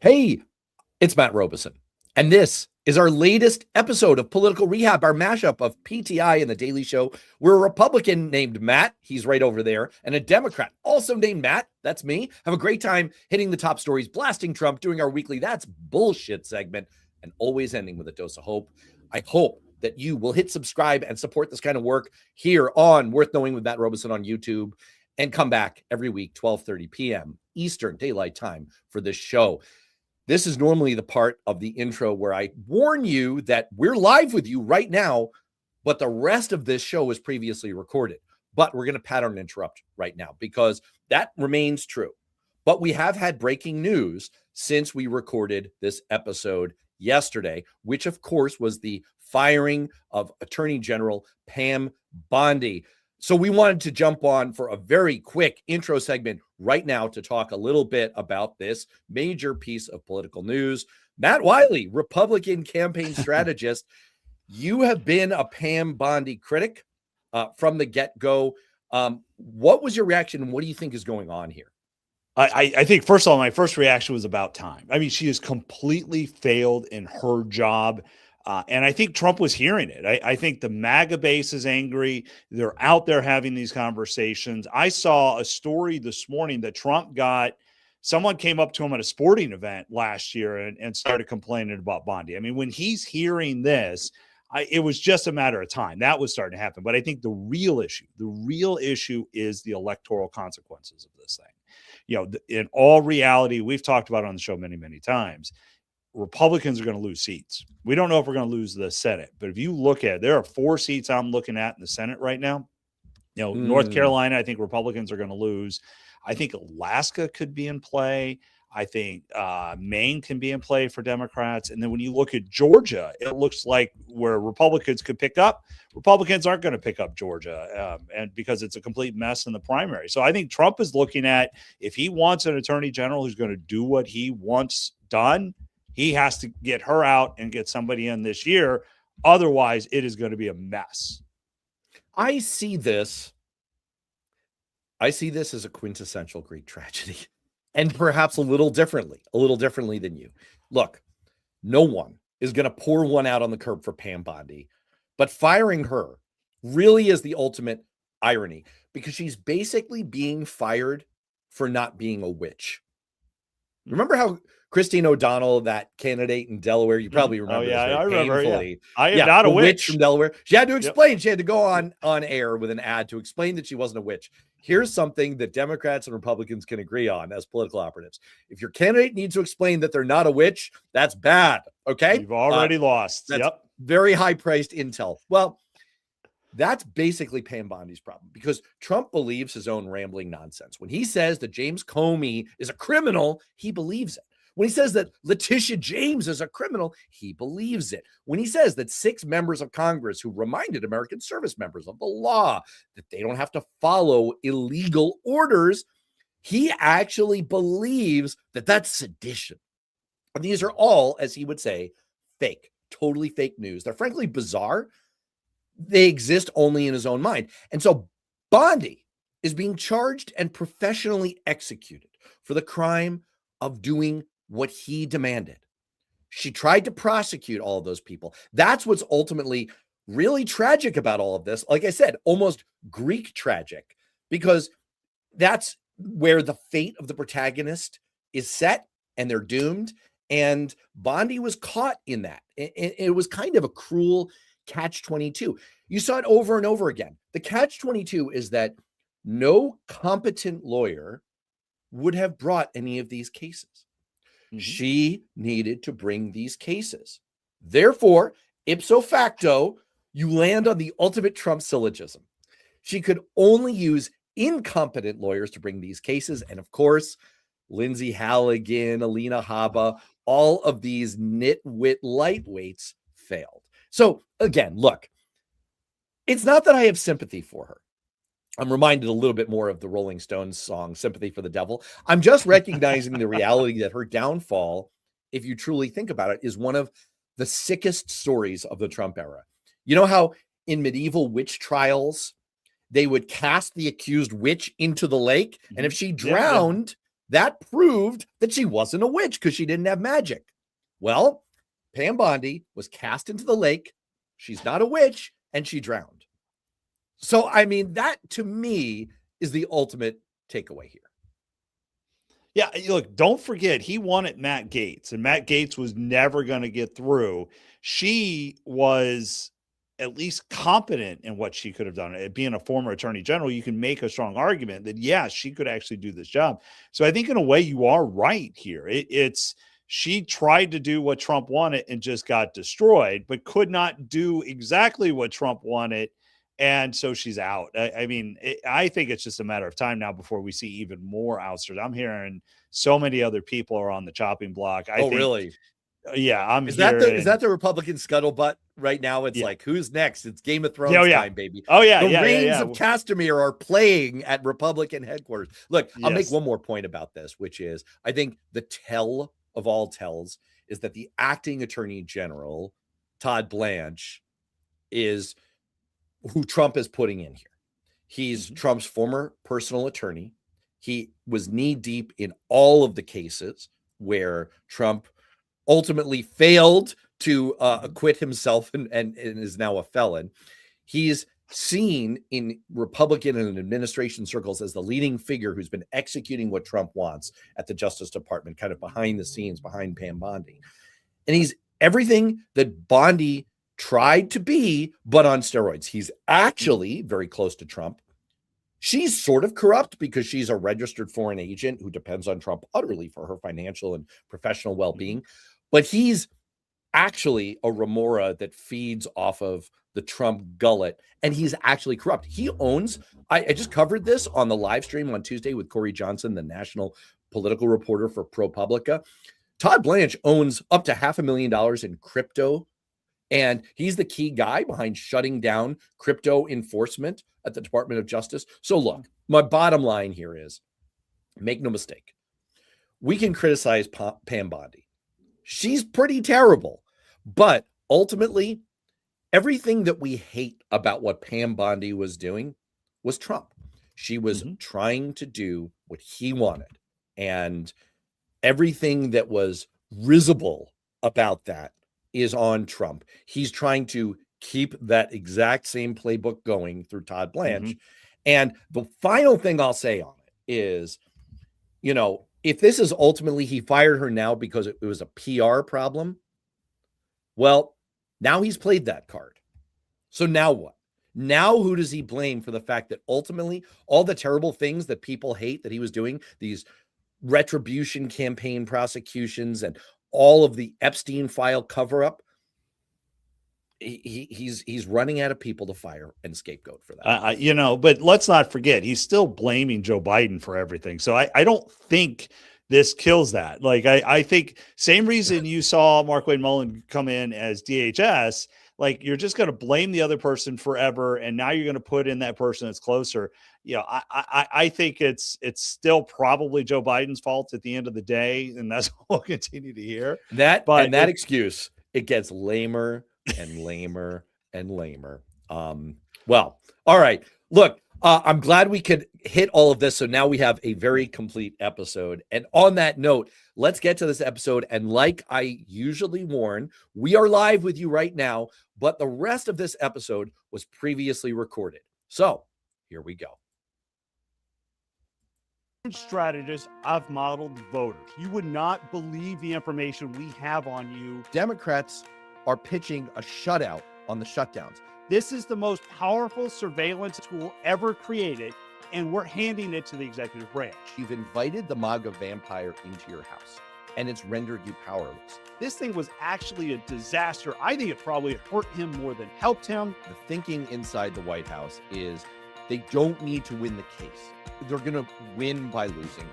Hey, it's Matt Robeson, and this is our latest episode of Political Rehab, our mashup of PTI and The Daily Show. We're a Republican named Matt, he's right over there, and a Democrat also named Matt, that's me. Have a great time hitting the top stories, blasting Trump, doing our weekly That's Bullshit segment, and always ending with a dose of hope. I hope that you will hit subscribe and support this kind of work here on Worth Knowing with Matt Robeson on YouTube, and come back every week, 12:30 p.m. Eastern Daylight Time for this show. This is normally the part of the intro where I warn you that we're live with you right now, but the rest of this show was previously recorded. But we're going to pattern interrupt right now because that remains true. But we have had breaking news since we recorded this episode yesterday, which of course was the firing of Attorney General Pam Bondi. So we wanted to jump on for a very quick intro segment right now to talk a little bit about this major piece of political news. Matt Wiley, Republican campaign strategist, you have been a Pam Bondi critic from the get-go. What was your reaction? What do you think is going on here? I think, first of all, my first reaction was about time. I mean, she has completely failed in her job. And I think Trump was hearing it. I think the MAGA base is angry. They're out there having these conversations. I saw a story this morning that someone came up to him at a sporting event last year and started complaining about Bondi. I mean, when he's hearing this, it was just a matter of time. That was starting to happen. But I think the real issue is the electoral consequences of this thing. You know, in all reality, we've talked about it on the show many, many times. Republicans are going to lose seats. We don't know if we're going to lose the Senate, but if you look at it, there are 4 seats I'm looking at in the Senate right now. You know, North Carolina, I think Republicans are going to lose. I think Alaska could be in play. I think Maine can be in play for Democrats. And then when you look at Georgia, it looks like where Republicans could pick up, Republicans aren't going to pick up Georgia and because it's a complete mess in the primary. So I think Trump is looking at, if he wants an attorney general who's going to do what he wants done, he has to get her out and get somebody in this year. Otherwise, it is going to be a mess. I see this as a quintessential Greek tragedy, and perhaps a little differently than you. Look, no one is going to pour one out on the curb for Pam Bondi, but firing her really is the ultimate irony because she's basically being fired for not being a witch. Remember how Christine O'Donnell, that candidate in Delaware, you probably remember. Oh, yeah, I remember. Yeah. I am not a witch from Delaware. She had to explain. Yep. She had to go on air with an ad to explain that she wasn't a witch. Here's something that Democrats and Republicans can agree on as political operatives. If your candidate needs to explain that they're not a witch, that's bad. Okay, you've already lost. That's very high-priced intel. Well, that's basically Pam Bondi's problem because Trump believes his own rambling nonsense. When he says that James Comey is a criminal, he believes it. When he says that Letitia James is a criminal, he believes it. When he says that 6 members of Congress who reminded American service members of the law that they don't have to follow illegal orders, he actually believes that that's sedition. And these are all, as he would say, fake, totally fake news. They're frankly bizarre. They exist only in his own mind. And so Bondi is being charged and professionally executed for the crime of doing what he demanded. She tried to prosecute all of those people. That's what's ultimately really tragic about all of this. Like I said, almost Greek tragic, because that's where the fate of the protagonist is set and they're doomed. And Bondi was caught in that. It was kind of a cruel catch-22. You saw it over and over again. The catch-22 is that no competent lawyer would have brought any of these cases. Mm-hmm. She needed to bring these cases. Therefore, ipso facto, you land on the ultimate Trump syllogism. She could only use incompetent lawyers to bring these cases. And of course, Lindsay Halligan, Alina Habba, all of these nitwit lightweights failed. So again, look, it's not that I have sympathy for her. I'm reminded a little bit more of the Rolling Stones song, Sympathy for the Devil. I'm just recognizing the reality that her downfall, if you truly think about it, is one of the sickest stories of the Trump era. You know how in medieval witch trials, they would cast the accused witch into the lake, and if she drowned, That proved that she wasn't a witch because she didn't have magic. Well, Pam Bondi was cast into the lake. She's not a witch, and she drowned. So, I mean, that to me is the ultimate takeaway here. Yeah, look, don't forget he wanted Matt Gaetz, and Matt Gaetz was never going to get through. She was at least competent in what she could have done. Being a former attorney general, you can make a strong argument that, yeah, she could actually do this job. So I think in a way you are right here. It's she tried to do what Trump wanted and just got destroyed, but could not do exactly what Trump wanted. And so she's out. I mean, I think it's just a matter of time now before we see even more outsters. I'm hearing so many other people are on the chopping block. I think, really? Yeah, is that the Republican scuttlebutt right now? It's like, who's next? It's Game of Thrones time, baby. Oh yeah, the reigns of Castamere are playing at Republican headquarters. Look, I'll make one more point about this, which is I think the tell of all tells is that the acting attorney general, Todd Blanche, is who Trump is putting in here. He's Trump's former personal attorney. He was knee deep in all of the cases where Trump ultimately failed to acquit himself and is now a felon. He's seen in Republican and administration circles as the leading figure who's been executing what Trump wants at the Justice Department, kind of behind the scenes, behind Pam Bondi. And he's everything that Bondi tried to be, but on steroids. He's actually very close to Trump. She's sort of corrupt because she's a registered foreign agent who depends on Trump utterly for her financial and professional well-being. But he's actually a remora that feeds off of the Trump gullet, and he's actually corrupt. He owns, I just covered this on the live stream on Tuesday with Corey Johnson, the national political reporter for ProPublica. Todd Blanche owns up to $500,000 in crypto, and he's the key guy behind shutting down crypto enforcement at the Department of Justice. So look, my bottom line here is, make no mistake, we can criticize Pam Bondi. She's pretty terrible, but ultimately, everything that we hate about what Pam Bondi was doing was Trump. She was trying to do what he wanted, and everything that was risible about that is on Trump. He's trying to keep that exact same playbook going through Todd Blanche. And the final thing I'll say on it is, you know, if this is ultimately he fired her now because it was a PR problem, well, now he's played that card. So now what? Now who does he blame for the fact that ultimately all the terrible things that people hate that he was doing, these retribution campaign prosecutions and all of the Epstein file cover-up, he's running out of people to fire and scapegoat for that. You know, but let's not forget, he's still blaming Joe Biden for everything. So I don't think this kills that. Like, I think same reason you saw Markwayne Mullin come in as DHS, like you're just going to blame the other person forever. And now you're going to put in that person that's closer. You know, I think it's still probably Joe Biden's fault at the end of the day. And that's what we'll continue to hear. That excuse, it gets lamer and lamer and lamer. Well, all right. Look, I'm glad we could hit all of this. So now we have a very complete episode. And on that note, let's get to this episode. And like I usually warn, we are live with you right now, but the rest of this episode was previously recorded. So here we go. Strategists I've modeled voters. You would not believe the information we have on you. Democrats are pitching a shutout on the shutdowns. This is the most powerful surveillance tool ever created, and we're handing it to the executive branch. You've invited the MAGA vampire into your house, and it's rendered you powerless. This thing was actually a disaster. I think it probably hurt him more than helped him. The thinking inside the White House is they don't need to win the case. They're going to win by losing.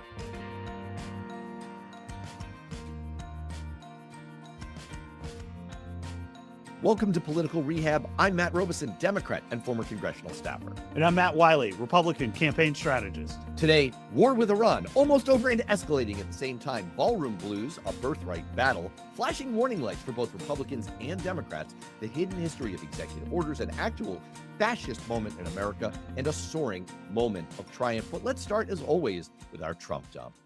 Welcome to Political Rehab. I'm Matt Robeson, Democrat and former congressional staffer. And I'm Matt Wiley, Republican campaign strategist. Today, War with Iran, almost over and escalating at the same time. Ballroom blues, a birthright battle, flashing warning lights for both Republicans and Democrats, the hidden history of executive orders, an actual fascist moment in America, and a soaring moment of triumph. But let's start, as always, with our Trump dump.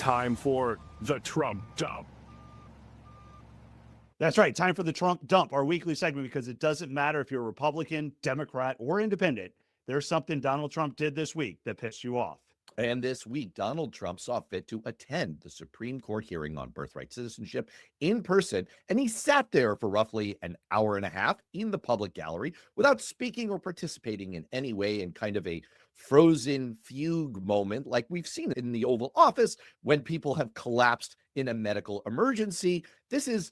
Time for the Trump Dump. That's right. Time for the Trump Dump, our weekly segment, because it doesn't matter if you're a Republican, Democrat, or independent. There's something Donald Trump did this week that pissed you off. And this week, Donald Trump saw fit to attend the Supreme Court hearing on birthright citizenship in person, and he sat there for roughly an hour and a half in the public gallery without speaking or participating in any way, in kind of a frozen fugue moment like we've seen in the Oval Office when people have collapsed in a medical emergency. This is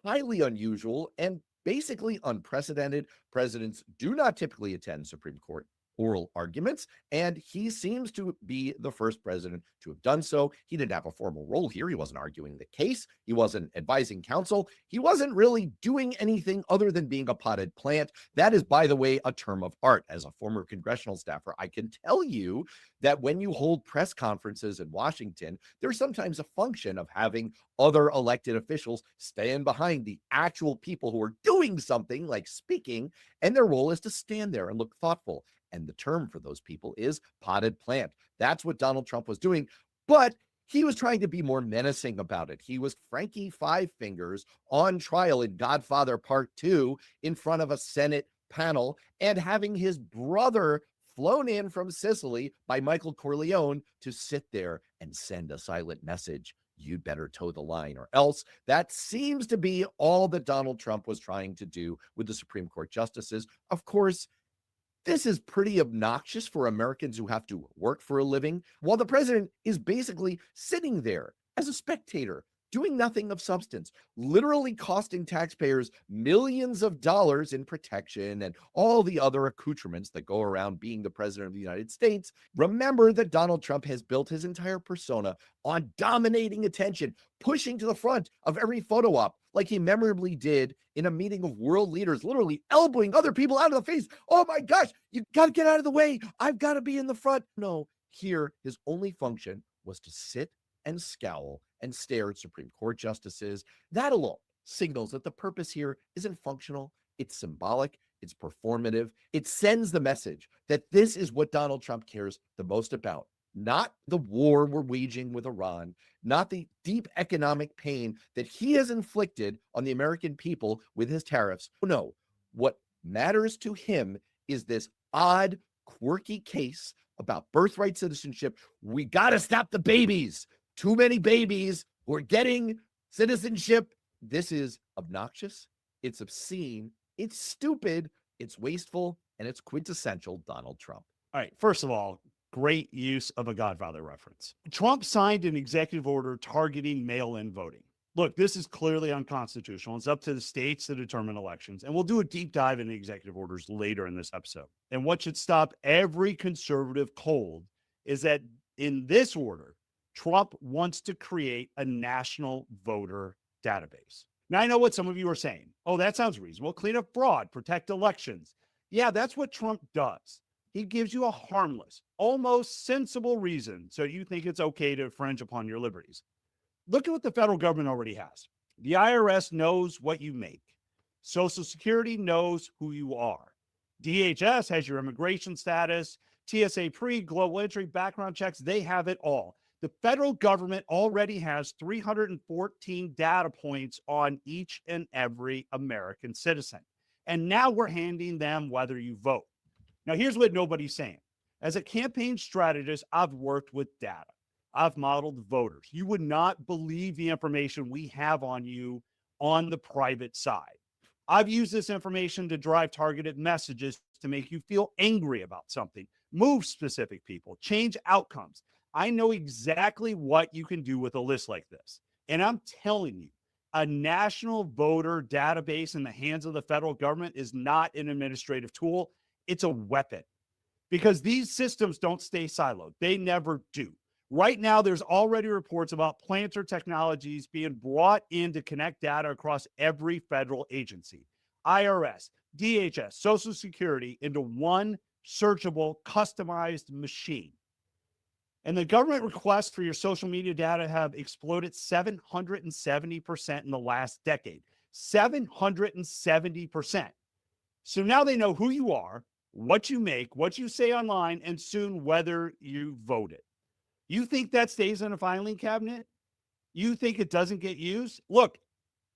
highly unusual and basically unprecedented. Presidents do not typically attend Supreme Court oral arguments, and he seems to be the first president to have done so. He didn't have a formal role here. He wasn't arguing the case. He wasn't advising counsel. He wasn't really doing anything other than being a potted plant. That is, by the way, a term of art. As a former congressional staffer, I can tell you that when you hold press conferences in Washington, there's sometimes a function of having other elected officials stand behind the actual people who are doing something like speaking, and their role is to stand there and look thoughtful. And the term for those people is potted plant. That's what Donald Trump was doing. But he was trying to be more menacing about it. He was Frankie Five Fingers on trial in Godfather Part 2 in front of a Senate panel, and having his brother flown in from Sicily by Michael Corleone to sit there and send a silent message. You'd better toe the line or else. That seems to be all that Donald Trump was trying to do with the Supreme Court justices. Of course, this is pretty obnoxious for Americans who have to work for a living, while the president is basically sitting there as a spectator, doing nothing of substance, literally costing taxpayers millions of dollars in protection and all the other accoutrements that go around being the president of the United States. Remember that Donald Trump has built his entire persona on dominating attention, pushing to the front of every photo op, like he memorably did in a meeting of world leaders, literally elbowing other people out of the face. Oh my gosh, you got to get out of the way. I've got to be in the front. No, here, his only function was to sit and scowl and stare at Supreme Court justices. That alone signals that the purpose here isn't functional. It's symbolic. It's performative. It sends the message that this is what Donald Trump cares the most about. Not the war we're waging with Iran, not the deep economic pain that he has inflicted on the American people with his tariffs. No, what matters to him is this odd, quirky case about birthright citizenship. We got to stop the babies. Too many babies who are getting citizenship. This is obnoxious. It's obscene. It's stupid. It's wasteful. And it's quintessential Donald Trump. All right. First of all, great use of a Godfather reference. Trump signed an executive order targeting mail-in voting. Look, this is clearly unconstitutional. It's up to the states to determine elections. And we'll do a deep dive into executive orders later in this episode. And what should stop every conservative cold is that in this order, Trump wants to create a national voter database. Now, I know what some of you are saying. Oh, that sounds reasonable. Clean up fraud, protect elections. Yeah, that's what Trump does. He gives you a harmless, almost sensible reason so you think it's okay to infringe upon your liberties. Look at what the federal government already has. The IRS knows what you make. Social Security knows who you are. DHS has your immigration status, TSA pre, global entry, background checks. They have it all. The federal government already has 314 data points on each and every American citizen. And now we're handing them whether you vote. Now, here's what nobody's saying. As a campaign strategist, I've worked with data. I've modeled voters. You would not believe the information we have on you on the private side. I've used this information to drive targeted messages to make you feel angry about something, move specific people, change outcomes. I know exactly what you can do with a list like this. And I'm telling you, a national voter database in the hands of the federal government is not an administrative tool. It's a weapon, because these systems don't stay siloed. They never do. Right now, there's already reports about planter technologies being brought in to connect data across every federal agency, IRS, DHS, Social Security, into one searchable, customized machine. And the government requests for your social media data have exploded 770% in the last decade. 770%. So now they know who you are, what you make, what you say online, and soon whether you voted. You think that stays in a filing cabinet? You think it doesn't get used? Look,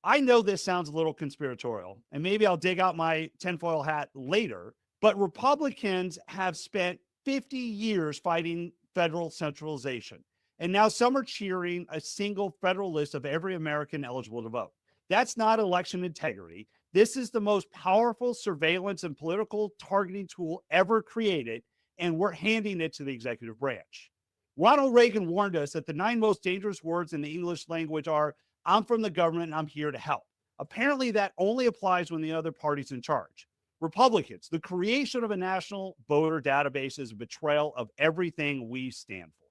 I know this sounds a little conspiratorial, and maybe I'll dig out my tinfoil hat later, but Republicans have spent 50 years fighting federal centralization. And now some are cheering a single federal list of every American eligible to vote. That's not election integrity. This is the most powerful surveillance and political targeting tool ever created, and we're handing it to the executive branch. Ronald Reagan warned us that the 9 most dangerous words in the English language are, "I'm from the government and I'm here to help." Apparently, that only applies when the other party's in charge. Republicans, the creation of a national voter database is a betrayal of everything we stand for.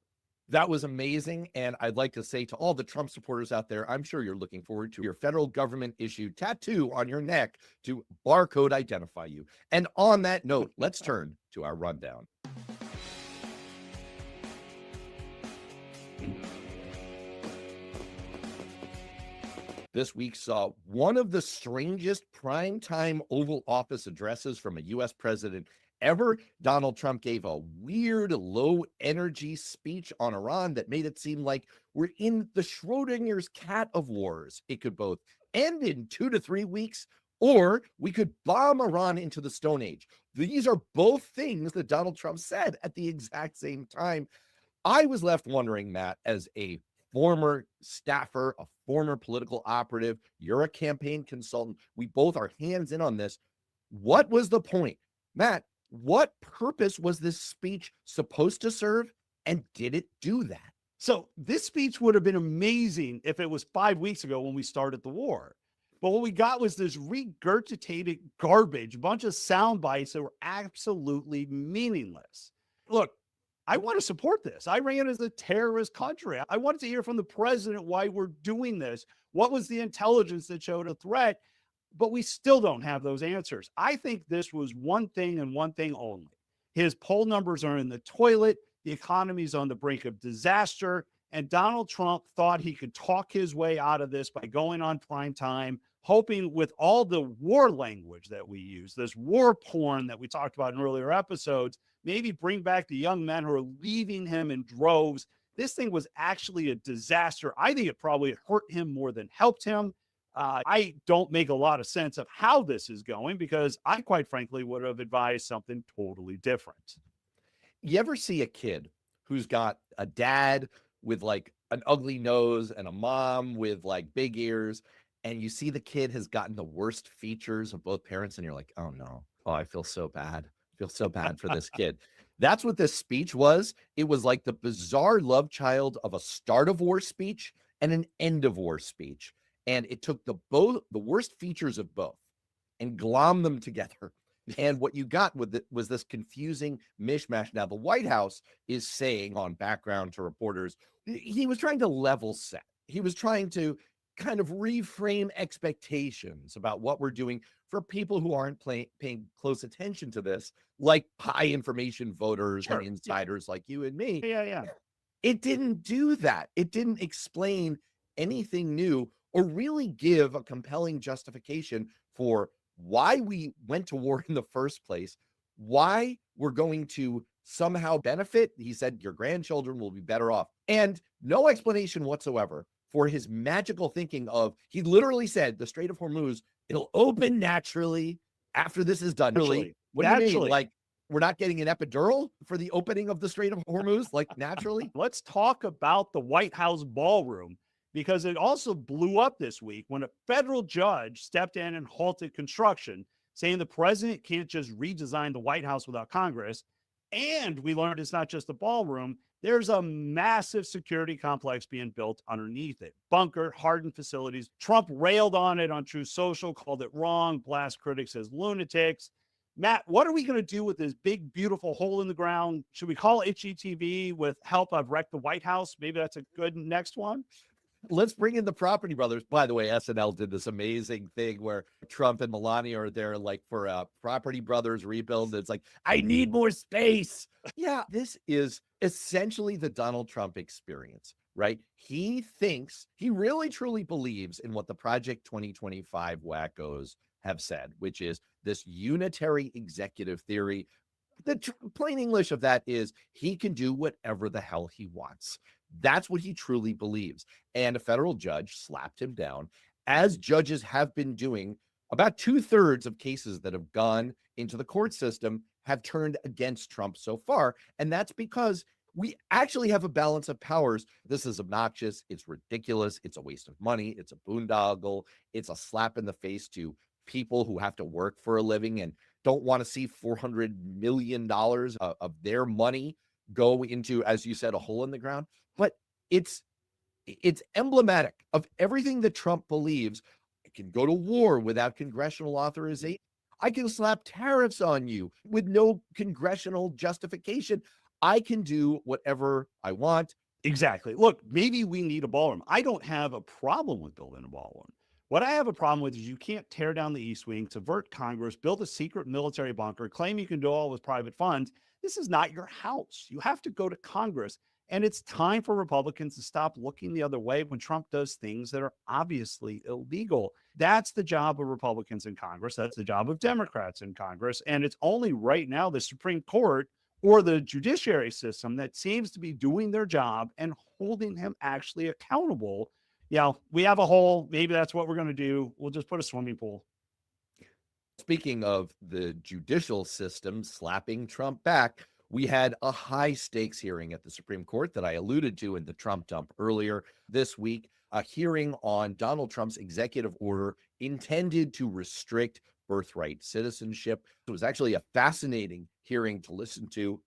That was amazing. And I'd like to say to all the Trump supporters out there, I'm sure you're looking forward to your federal government issued tattoo on your neck to barcode identify you. And on that note, let's turn to our rundown. This week saw one of the strangest primetime Oval Office addresses from a U.S. president ever. Donald Trump gave a weird, low-energy speech on Iran that made it seem like we're in the Schrodinger's cat of wars. It could both end in 2 to 3 weeks, or we could bomb Iran into the Stone Age. These are both things that Donald Trump said at the exact same time. I was left wondering, Matt, as a former staffer, a former political operative, you're a campaign consultant. We both are hands in on this. What was the point? Matt, what purpose was this speech supposed to serve? And did it do that? So this speech would have been amazing if it was 5 weeks ago when we started the war. But what we got was this regurgitated garbage, a bunch of sound bites that were absolutely meaningless. Look, I want to support this. Iran is a terrorist country. I wanted to hear from the president why we're doing this. What was the intelligence that showed a threat? But we still don't have those answers. I think this was one thing and one thing only. His poll numbers are in the toilet. The economy's on the brink of disaster. And Donald Trump thought he could talk his way out of this by going on prime time, hoping with all the war language that we use, this war porn that we talked about in earlier episodes, maybe bring back the young men who are leaving him in droves. This thing was actually a disaster. I think it probably hurt him more than helped him. I don't make a lot of sense of how this is going because I, quite frankly, would have advised something totally different. You ever see a kid who's got a dad with like an ugly nose and a mom with like big ears, and you see the kid has gotten the worst features of both parents, and you're like, oh no, oh, I feel so bad. I feel so bad for this kid. That's what this speech was. It was like the bizarre love child of a start of war speech and an end of war speech. And it took the worst features of both and glommed them together. And what you got with it was this confusing mishmash. Now, the White House is saying on background to reporters, he was trying to level set. He was trying to kind of reframe expectations about what we're doing for people who aren't paying close attention to this, like high information voters and insiders like you and me. Yeah. It didn't do that. It didn't explain anything new or really give a compelling justification for why we went to war in the first place, why we're going to somehow benefit. He said your grandchildren will be better off, and no explanation whatsoever for his magical thinking of, he literally said the Strait of Hormuz, it'll open naturally after this is done. Naturally. What do you mean? Like, we're not getting an epidural for the opening of the Strait of Hormuz, like naturally? Let's talk about the White House ballroom, because it also blew up this week when a federal judge stepped in and halted construction, saying the president can't just redesign the White House without Congress. And we learned it's not just the ballroom. There's a massive security complex being built underneath it. Bunker, hardened facilities. Trump railed on it on Truth Social, called it wrong, blast critics as lunatics. Matt, what are we going to do with this big, beautiful hole in the ground? Should we call HGTV with help? I've wrecked the White House. Maybe that's a good next one. Let's bring in the Property Brothers. By the way, SNL did this amazing thing where Trump and Melania are there like for a Property Brothers rebuild. It's like, I need more space. Yeah, this is essentially the Donald Trump experience, right? He thinks, he really truly believes in what the Project 2025 wackos have said, which is this unitary executive theory. Plain English of that is he can do whatever the hell he wants. That's what he truly believes. And a federal judge slapped him down, as judges have been doing. About 2/3 of cases that have gone into the court system have turned against Trump so far. And that's because we actually have a balance of powers. This is obnoxious. It's ridiculous. It's a waste of money. It's a boondoggle. It's a slap in the face to people who have to work for a living and don't want to see $400 million of their money go into, as you said, a hole in the ground. But it's emblematic of everything that Trump believes. I can go to war without congressional authorization. I can slap tariffs on you with no congressional justification. I can do whatever I want. Exactly. Look, maybe we need a ballroom. I don't have a problem with building a ballroom. What I have a problem with is you can't tear down the East Wing, subvert Congress, build a secret military bunker, claim you can do all with private funds. This is not your house. You have to go to Congress. And it's time for Republicans to stop looking the other way when Trump does things that are obviously illegal. That's the job of Republicans in Congress. That's the job of Democrats in Congress. And it's only right now the Supreme Court or the judiciary system that seems to be doing their job and holding him actually accountable. We have a hole. Maybe that's what we're going to do. We'll just put a swimming pool. Speaking of the judicial system slapping Trump back, we had a high stakes hearing at the Supreme Court that I alluded to in the Trump dump earlier this week, a hearing on Donald Trump's executive order intended to restrict birthright citizenship. It was actually a fascinating hearing to listen to.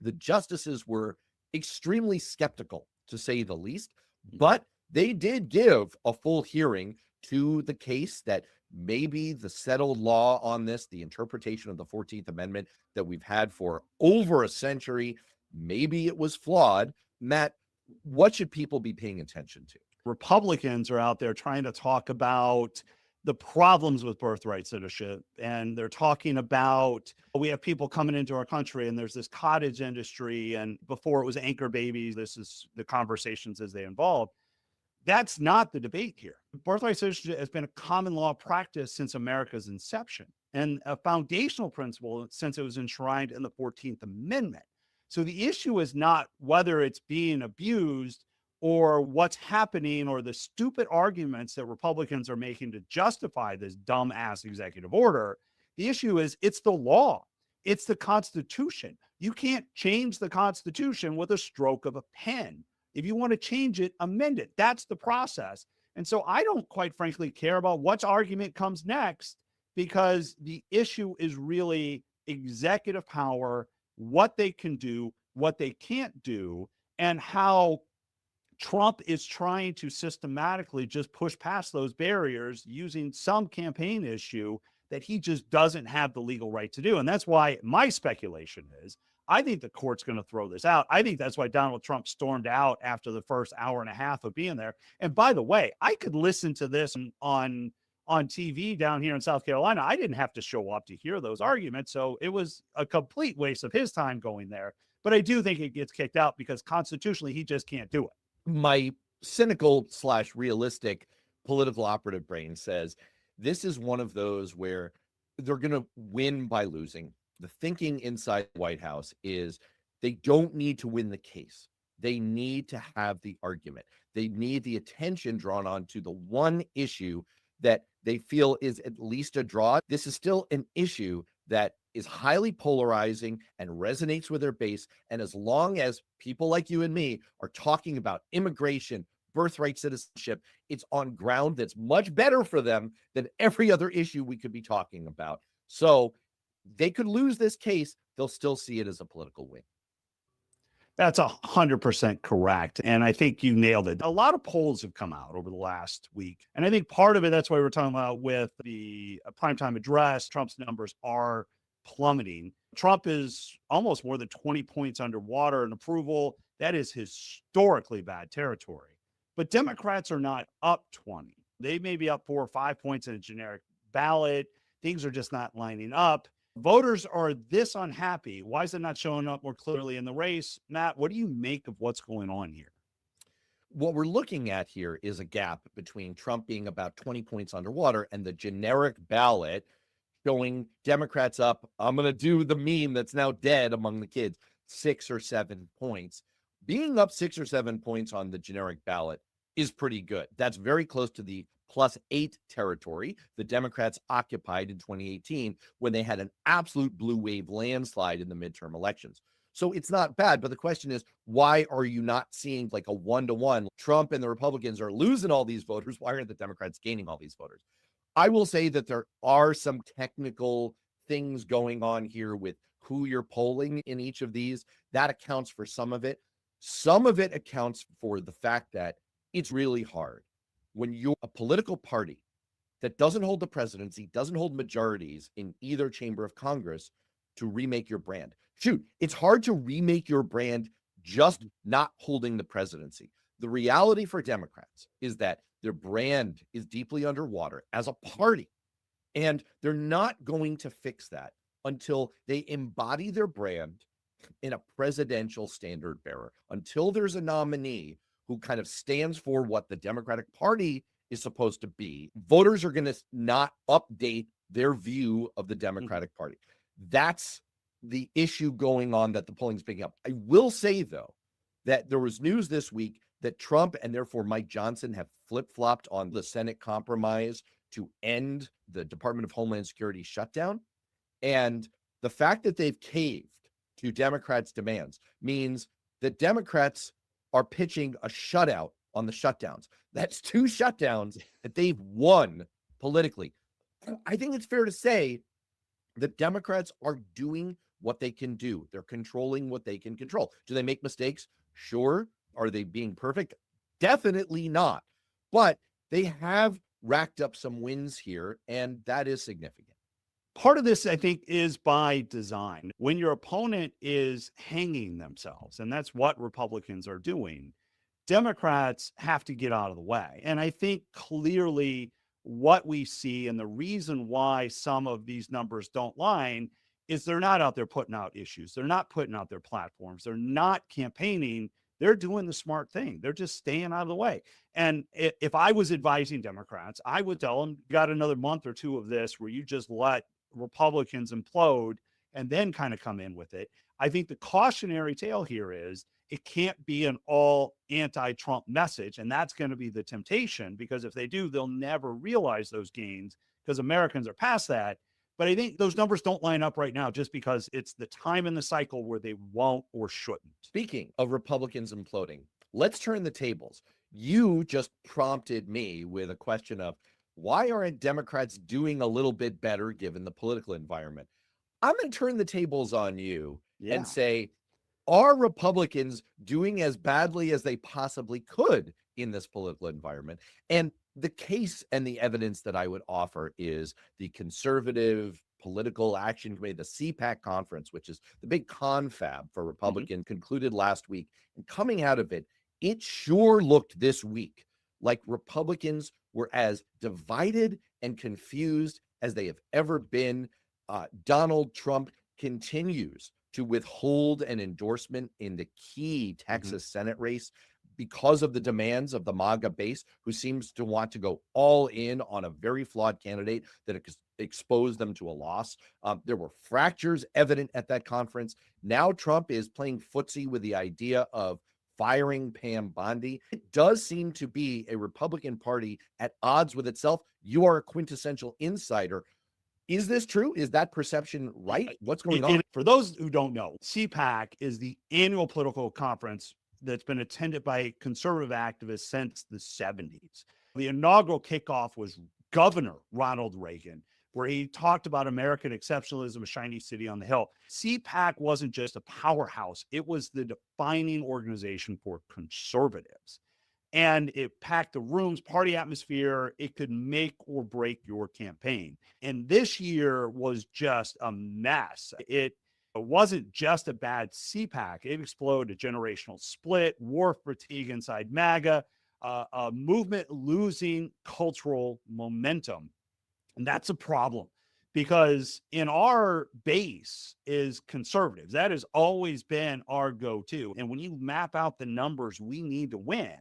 The justices were extremely skeptical, to say the least, but they did give a full hearing to the case that maybe the settled law on this, the interpretation of the 14th Amendment that we've had for over a century, maybe it was flawed. Matt, what should people be paying attention to? Republicans are out there trying to talk about the problems with birthright citizenship. And they're talking about, we have people coming into our country and there's this cottage industry. And before it was anchor babies, this is the conversations as they evolve. That's not the debate here. Birthright citizenship has been a common law practice since America's inception and a foundational principle since it was enshrined in the 14th Amendment. So the issue is not whether it's being abused or what's happening or the stupid arguments that Republicans are making to justify this dumbass executive order. The issue is it's the law. It's the Constitution. You can't change the Constitution with a stroke of a pen. If you want to change it, amend it. That's the process. And so I don't quite frankly care about what argument comes next, because the issue is really executive power, what they can do, what they can't do, and how Trump is trying to systematically just push past those barriers using some campaign issue that he just doesn't have the legal right to do. And that's why my speculation is, I think the court's going to throw this out. I think that's why Donald Trump stormed out after the first hour and a half of being there. And by the way, I could listen to this on TV down here in South Carolina. I didn't have to show up to hear those arguments. So it was a complete waste of his time going there. But I do think it gets kicked out because constitutionally, he just can't do it. My cynical / realistic political operative brain says this is one of those where they're going to win by losing. The thinking inside the White House is they don't need to win the case. They need to have the argument. They need the attention drawn on to the one issue that they feel is at least a draw. This is still an issue that is highly polarizing and resonates with their base. And as long as people like you and me are talking about immigration, birthright citizenship, it's on ground that's much better for them than every other issue we could be talking about. So they could lose this case. They'll still see it as a political win. That's 100% correct. And I think you nailed it. A lot of polls have come out over the last week. And I think part of it, that's why we're talking about with the primetime address, Trump's numbers are plummeting. Trump is almost more than 20 points underwater in approval. That is historically bad territory. But Democrats are not up 20. They may be up 4 or 5 points in a generic ballot. Things are just not lining up. Voters are this unhappy. Why is it not showing up more clearly in the race? Matt, what do you make of what's going on here? What we're looking at here is a gap between Trump being about 20 points underwater and the generic ballot showing Democrats up. I'm going to do the meme that's now dead among the kids, 6 or 7 points. Being up 6 or 7 points on the generic ballot is pretty good. That's very close to the +8 territory the Democrats occupied in 2018 when they had an absolute blue wave landslide in the midterm elections. So it's not bad, but the question is, why are you not seeing like a 1-to-1? Trump and the Republicans are losing all these voters. Why aren't the Democrats gaining all these voters? I will say that there are some technical things going on here with who you're polling in each of these. That accounts for some of it. Some of it accounts for the fact that it's really hard when you're a political party that doesn't hold the presidency, doesn't hold majorities in either chamber of Congress to remake your brand. Shoot, it's hard to remake your brand just not holding the presidency. The reality for Democrats is that their brand is deeply underwater as a party, and they're not going to fix that until they embody their brand in a presidential standard bearer, until there's a nominee who kind of stands for what the Democratic Party is supposed to be. Voters are going to not update their view of the Democratic Party. That's the issue going on that the polling is picking up. I will say, though, that there was news this week that Trump and therefore Mike Johnson have flip-flopped on the Senate compromise to end the Department of Homeland Security shutdown. And the fact that they've caved to Democrats' demands means that Democrats are pitching a shutout on the shutdowns. That's 2 shutdowns that they've won politically. I think it's fair to say that Democrats are doing what they can do. They're controlling what they can control. Do they make mistakes? Sure. Are they being perfect? Definitely not. But they have racked up some wins here, and that is significant. Part of this, I think, is by design. When your opponent is hanging themselves, and that's what Republicans are doing, Democrats have to get out of the way. And I think clearly what we see and the reason why some of these numbers don't line is they're not out there putting out issues. They're not putting out their platforms. They're not campaigning. They're doing the smart thing. They're just staying out of the way. And if I was advising Democrats, I would tell them, you got another month or 2 of this where you just let Republicans implode and then kind of come in with it. I think the cautionary tale here is it can't be an all anti-Trump message. And that's going to be the temptation, because if they do, they'll never realize those gains because Americans are past that. But I think those numbers don't line up right now just because it's the time in the cycle where they won't or shouldn't. Speaking of Republicans imploding, let's turn the tables. You just prompted me with a question of why aren't Democrats doing a little bit better given the political environment? I'm going to turn the tables on you and say, are Republicans doing as badly as they possibly could in this political environment? And the case and the evidence that I would offer is the Conservative Political Action Committee, the CPAC conference, which is the big confab for Republicans, concluded last week. And coming out of it, it sure looked this week like Republicans were as divided and confused as they have ever been. Donald Trump continues to withhold an endorsement in the key Texas Senate race because of the demands of the MAGA base, who seems to want to go all in on a very flawed candidate that exposed them to a loss. There were fractures evident at that conference. Now Trump is playing footsie with the idea of firing Pam Bondi. It does seem to be a Republican Party at odds with itself. You are a quintessential insider. Is this true? Is that perception right? What's going on? For those who don't know, CPAC is the annual political conference that's been attended by conservative activists since the 70s. The inaugural kickoff was Governor Ronald Reagan, where he talked about American exceptionalism, a shiny city on the hill. CPAC wasn't just a powerhouse. It was the defining organization for conservatives. And it packed the rooms, party atmosphere. It could make or break your campaign. And this year was just a mess. It wasn't just a bad CPAC. It exploded a generational split, war fatigue inside MAGA, a movement losing cultural momentum. And that's a problem because in our base is conservatives. That has always been our go-to. And when you map out the numbers we need to win,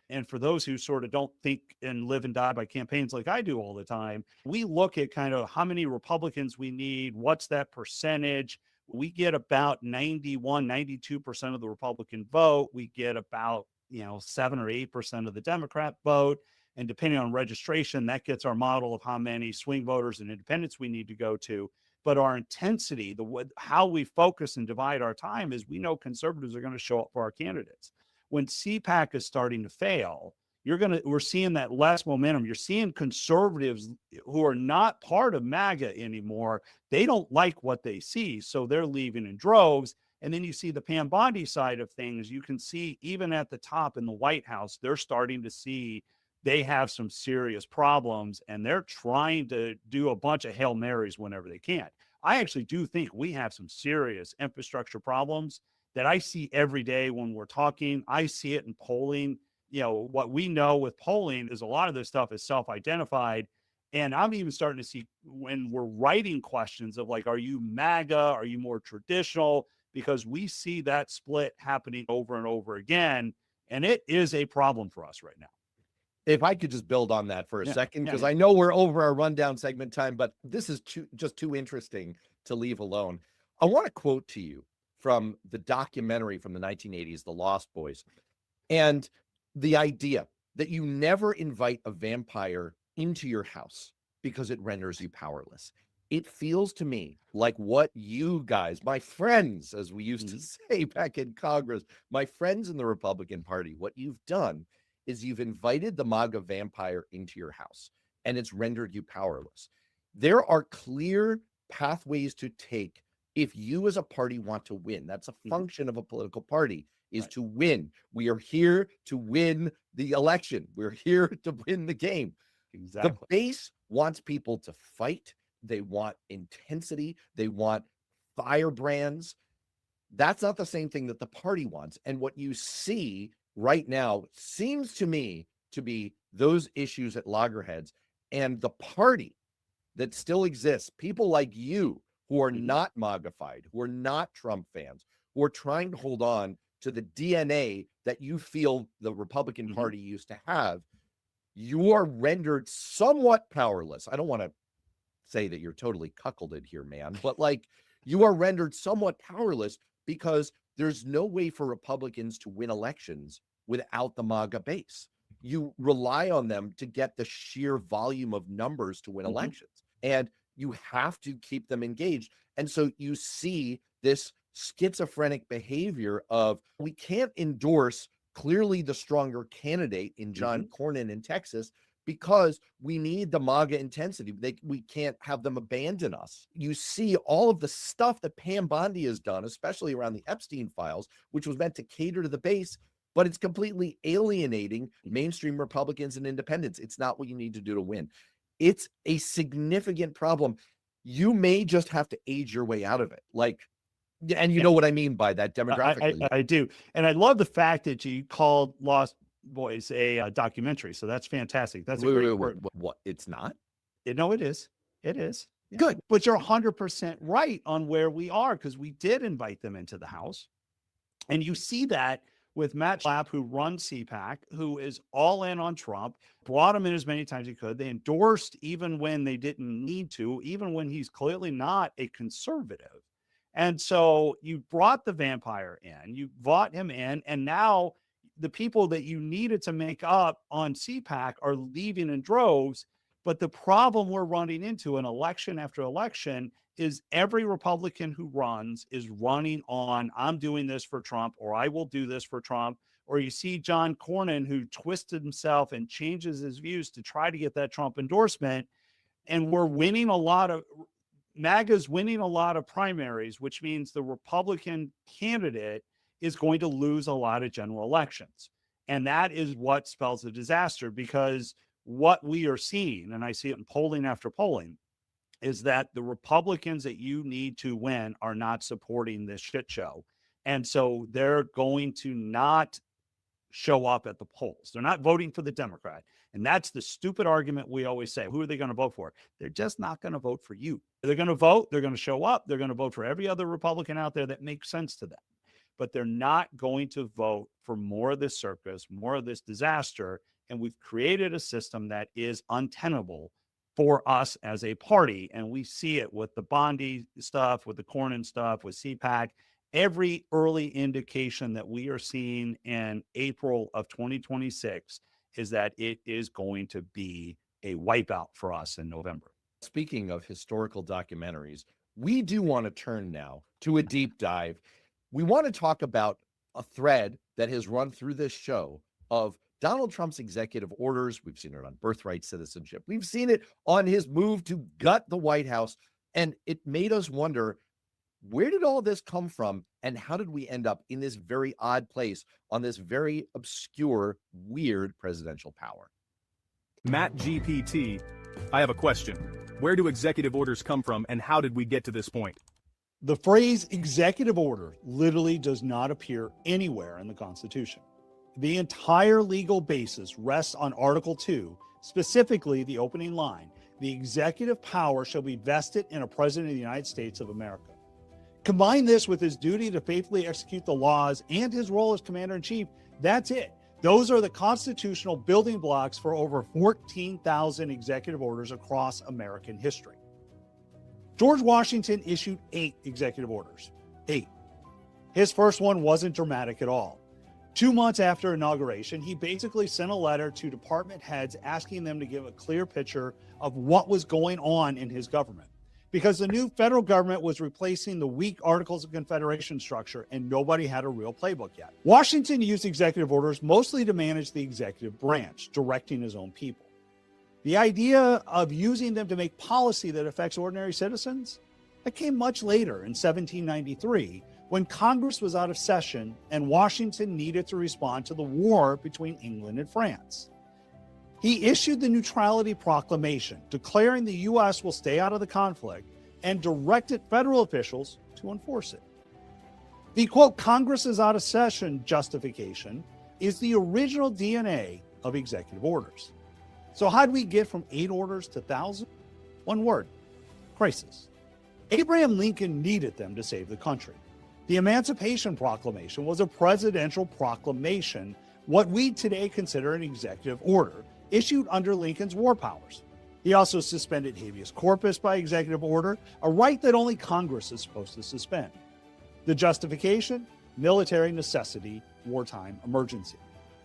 And for those who sort of don't think and live and die by campaigns like I do all the time, we look at kind of how many Republicans we need, what's that percentage. We get about 91, 92% of the Republican vote. We get about, 7 or 8% of the Democrat vote. And depending on registration, that gets our model of how many swing voters and independents we need to go to. But our intensity, how we focus and divide our time is we know conservatives are going to show up for our candidates. When CPAC is starting to fail, we're seeing that less momentum. You're seeing conservatives who are not part of MAGA anymore. They don't like what they see, so they're leaving in droves. And then you see the Pam Bondi side of things. You can see even at the top in the White House, they're starting to see they have some serious problems, and they're trying to do a bunch of Hail Marys whenever they can. I actually do think we have some serious infrastructure problems that I see every day when we're talking. I see it in polling. What we know with polling is a lot of this stuff is self-identified. And I'm even starting to see when we're writing questions of like, are you MAGA? Are you more traditional? Because we see that split happening over and over again. And it is a problem for us right now. If I could just build on that for a second, because yeah. I know we're over our rundown segment time, but this is just too interesting to leave alone. I want to quote to you from the documentary from the 1980s, The Lost Boys, and the idea that you never invite a vampire into your house because it renders you powerless. It feels to me like what you guys, my friends, as we used to say back in Congress, my friends in the Republican Party, what you've done is you've invited the MAGA vampire into your house, and it's rendered you powerless. There are clear pathways to take if you as a party want to win. That's a function of a political party, is to win. We are here to win the election. We're here to win the game. Exactly. The base wants people to fight. They want intensity. They want firebrands. That's not the same thing that the party wants. And what you see right now seems to me to be those issues at loggerheads, and the party that still exists, people like you who are not MAGA-fied, who are not Trump fans, who are trying to hold on to the DNA that you feel the Republican Party used to have, you are rendered somewhat powerless. I don't want to say that you're totally cuckolded here, man, but like you are rendered somewhat powerless because there's no way for Republicans to win elections without the MAGA base. You rely on them to get the sheer volume of numbers to win elections, and you have to keep them engaged. And so you see this schizophrenic behavior of, we can't endorse clearly the stronger candidate in John Cornyn in Texas because we need the MAGA intensity. We can't have them abandon us. You see all of the stuff that Pam Bondi has done, especially around the Epstein files, which was meant to cater to the base, but it's completely alienating mainstream Republicans and independents. It's not what you need to do to win. It's a significant problem. You may just have to age your way out of it. And you know what I mean by that demographically. I do. And I love the fact that you called Lost Boys a documentary. So that's fantastic. That's a great word. What? It's not? No, it is. It is. Yeah. Good. But you're 100% right on where we are, because we did invite them into the house. And you see that with Matt Schlapp, who runs CPAC, who is all in on Trump, brought him in as many times as he could. They endorsed even when they didn't need to, even when he's clearly not a conservative. And so you brought the vampire in, you brought him in, and now the people that you needed to make up on CPAC are leaving in droves. But the problem we're running into in election after election is every Republican who runs is running on, I'm doing this for Trump, or I will do this for Trump. Or you see John Cornyn, who twisted himself and changes his views to try to get that Trump endorsement. And we're winning MAGA's winning a lot of primaries, which means the Republican candidate is going to lose a lot of general elections. And that is what spells a disaster, because what we are seeing, and I see it in polling after polling, is that the Republicans that you need to win are not supporting this shit show. And so they're going to not show up at the polls. They're not voting for the Democrat. And that's the stupid argument we always say. Who are they going to vote for? They're just not going to vote for you. They're going to vote. They're going to show up. They're going to vote for every other Republican out there that makes sense to them. but they're not going to vote for more of this circus, more of this disaster. And we've created a system that is untenable for us as a party. And we see it with the Bondi stuff, with the Cornyn stuff, with CPAC. Every early indication that we are seeing in April of 2026 is that it is going to be a wipeout for us in November. Speaking of historical documentaries, we do want to turn now to a deep dive. We want to talk about a thread that has run through this show of Donald Trump's executive orders. We've seen it on Birthright, Citizenship. We've seen it on his move to gut the White House. And it made us wonder, where did all this come from? And how did we end up in this very odd place on this very obscure, weird presidential power? Matt GPT, I have a question. Where do executive orders come from, and how did we get to this point? The phrase executive order literally does not appear anywhere in the Constitution. The entire legal basis rests on Article 2, specifically the opening line, the executive power shall be vested in a president of the United States of America. Combine this with his duty to faithfully execute the laws and his role as commander-in-chief, that's it. Those are the constitutional building blocks for over 14,000 executive orders across American history. George Washington issued 8 executive orders. 8. His first one wasn't dramatic at all. 2 months after inauguration, he basically sent a letter to department heads asking them to give a clear picture of what was going on in his government, because the new federal government was replacing the weak Articles of Confederation structure and nobody had a real playbook yet. Washington used executive orders mostly to manage the executive branch, directing his own people. The idea of using them to make policy that affects ordinary citizens, that came much later in 1793, when Congress was out of session and Washington needed to respond to the war between England and France. He issued the Neutrality Proclamation, declaring the U.S. will stay out of the conflict, and directed federal officials to enforce it. The quote, Congress is out of session justification is the original DNA of executive orders. So how'd we get from 8 orders to 1,000? One word, crisis. Abraham Lincoln needed them to save the country. The Emancipation Proclamation was a presidential proclamation, what we today consider an executive order, issued under Lincoln's war powers. He also suspended habeas corpus by executive order, a right that only Congress is supposed to suspend. The justification? Military necessity, wartime emergency.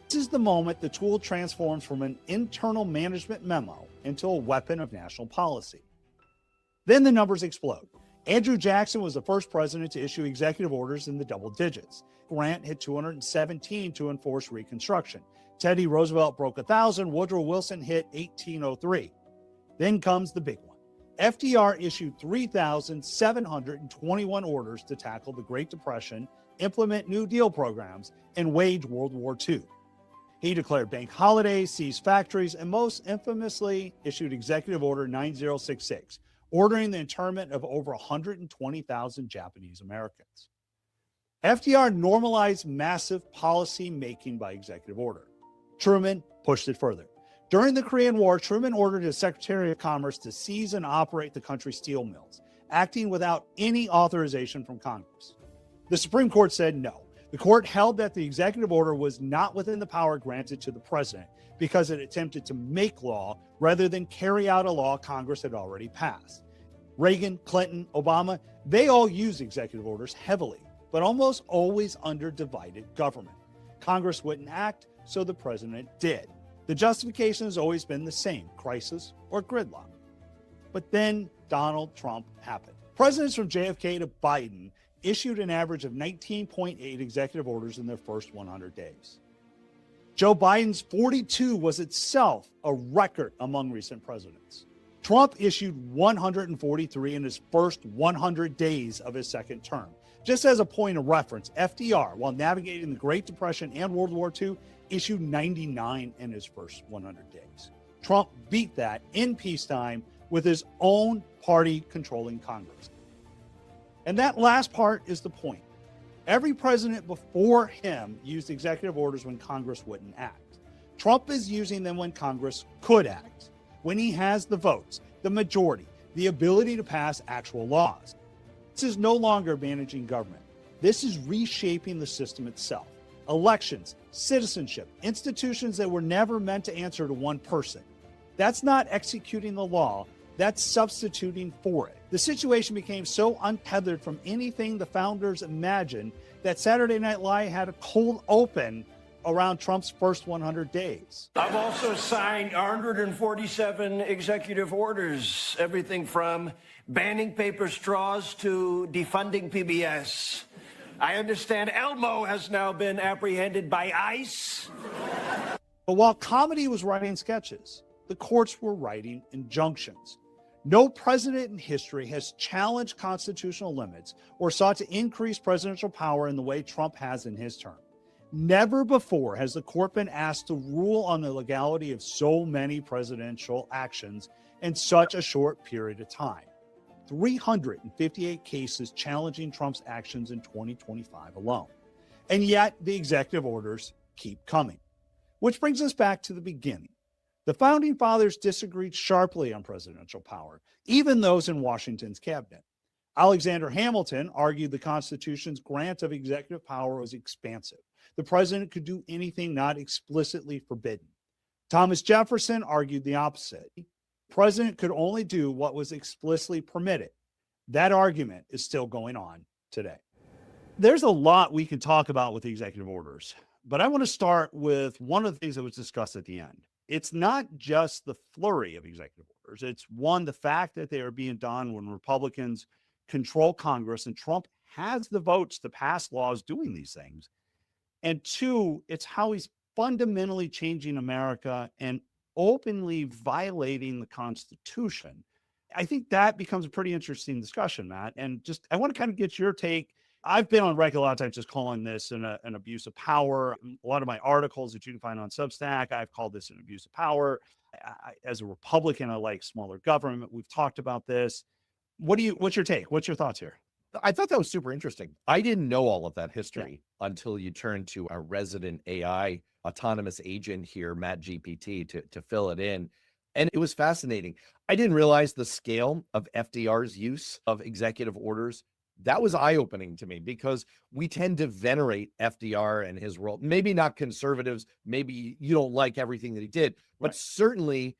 This is the moment the tool transforms from an internal management memo into a weapon of national policy. Then the numbers explode. Andrew Jackson was the first president to issue executive orders in the double digits. Grant hit 217 to enforce Reconstruction. Teddy Roosevelt broke 1,000. Woodrow Wilson hit 1,803. Then comes the big one. FDR issued 3,721 orders to tackle the Great Depression, implement New Deal programs, and wage World War II. He declared bank holidays, seized factories, and most infamously issued Executive Order 9066, ordering the internment of over 120,000 Japanese Americans. FDR normalized massive policy making by executive order. Truman pushed it further. During the Korean War, Truman ordered his Secretary of Commerce to seize and operate the country's steel mills, acting without any authorization from Congress. The Supreme Court said no. The court held that the executive order was not within the power granted to the president because it attempted to make law rather than carry out a law Congress had already passed. Reagan, Clinton, Obama, they all used executive orders heavily, but almost always under divided government. Congress wouldn't act, so the president did. The justification has always been the same, crisis or gridlock. But then Donald Trump happened. Presidents from JFK to Biden issued an average of 19.8 executive orders in their first 100 days. Joe Biden's 42 was itself a record among recent presidents. Trump issued 143 in his first 100 days of his second term. Just as a point of reference, FDR, while navigating the Great Depression and World War II, issued 99 in his first 100 days. Trump beat that in peacetime with his own party controlling Congress. And that last part is the point. Every president before him used executive orders when Congress wouldn't act. Trump is using them when Congress could act, when he has the votes, the majority, the ability to pass actual laws. This is no longer managing government. This is reshaping the system itself. Elections, citizenship, institutions that were never meant to answer to one person. That's not executing the law, that's substituting for it. The situation became so untethered from anything the founders imagined that Saturday Night Live had a cold open around Trump's first 100 days. I've also signed 147 executive orders, everything from banning paper straws to defunding PBS. I understand Elmo has now been apprehended by ICE. But while comedy was writing sketches, the courts were writing injunctions. No president in history has challenged constitutional limits or sought to increase presidential power in the way Trump has in his term. Never before has the court been asked to rule on the legality of so many presidential actions in such a short period of time. 358 cases challenging Trump's actions in 2025 alone. And yet the executive orders keep coming. Which brings us back to the beginning. The founding fathers disagreed sharply on presidential power, even those in Washington's cabinet. Alexander Hamilton argued the Constitution's grant of executive power was expansive. The president could do anything not explicitly forbidden. Thomas Jefferson argued the opposite. The president could only do what was explicitly permitted. That argument is still going on today. There's a lot we can talk about with the executive orders, but I want to start with one of the things that was discussed at the end. It's not just the flurry of executive orders. It's one, the fact that they are being done when Republicans control Congress and Trump has the votes to pass laws doing these things. And two, it's how he's fundamentally changing America and openly violating the Constitution. I think that becomes a pretty interesting discussion, Matt. And just, I want to kind of get your take. I've been on record a lot of times just calling this an abuse of power. A lot of my articles that you can find on Substack, I've called this an abuse of power. As a Republican, I like smaller government. We've talked about this. What's your take? What's your thoughts here? I thought that was super interesting. I didn't know all of that history until you turned to our resident AI autonomous agent here, Matt GPT, to fill it in. And it was fascinating. I didn't realize the scale of FDR's use of executive orders. That was eye-opening to me because we tend to venerate FDR and his role. Maybe not conservatives. Maybe you don't like everything that he did, but certainly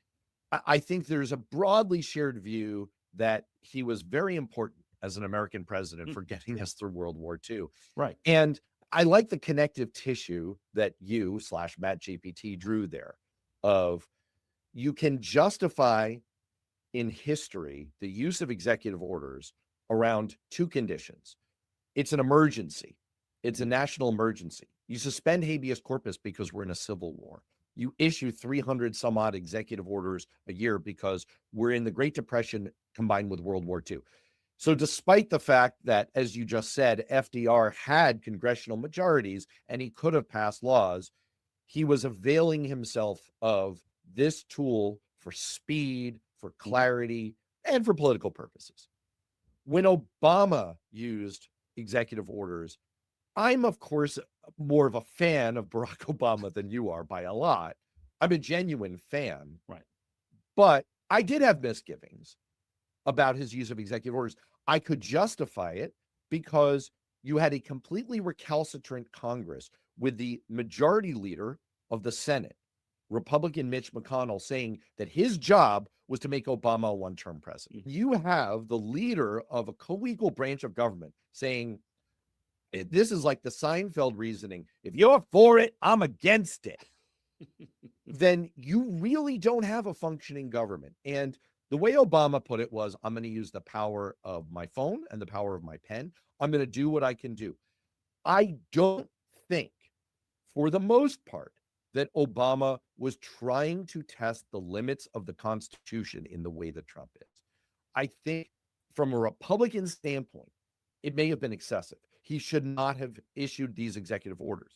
I think there's a broadly shared view that he was very important as an American president for getting us through World War II. Right. And I like the connective tissue that you/Matt GPT drew there of you can justify in history the use of executive orders around two conditions. It's an emergency. It's a national emergency. You suspend habeas corpus because we're in a civil war. You issue 300 some odd executive orders a year because we're in the Great Depression combined with World War II. So despite the fact that, as you just said, FDR had congressional majorities and he could have passed laws, he was availing himself of this tool for speed, for clarity, and for political purposes. When Obama used executive orders, I'm, of course, more of a fan of Barack Obama than you are by a lot. I'm a genuine fan. Right. But I did have misgivings about his use of executive orders. I could justify it because you had a completely recalcitrant Congress with the majority leader of the Senate, Republican Mitch McConnell, saying that his job was to make Obama a one-term president. You have the leader of a co-equal branch of government saying, this is like the Seinfeld reasoning. If you're for it, I'm against it. Then you really don't have a functioning government. And the way Obama put it was, I'm going to use the power of my phone and the power of my pen. I'm going to do what I can do. I don't think, for the most part, that Obama was trying to test the limits of the Constitution in the way that Trump is. I think from a Republican standpoint, it may have been excessive. He should not have issued these executive orders,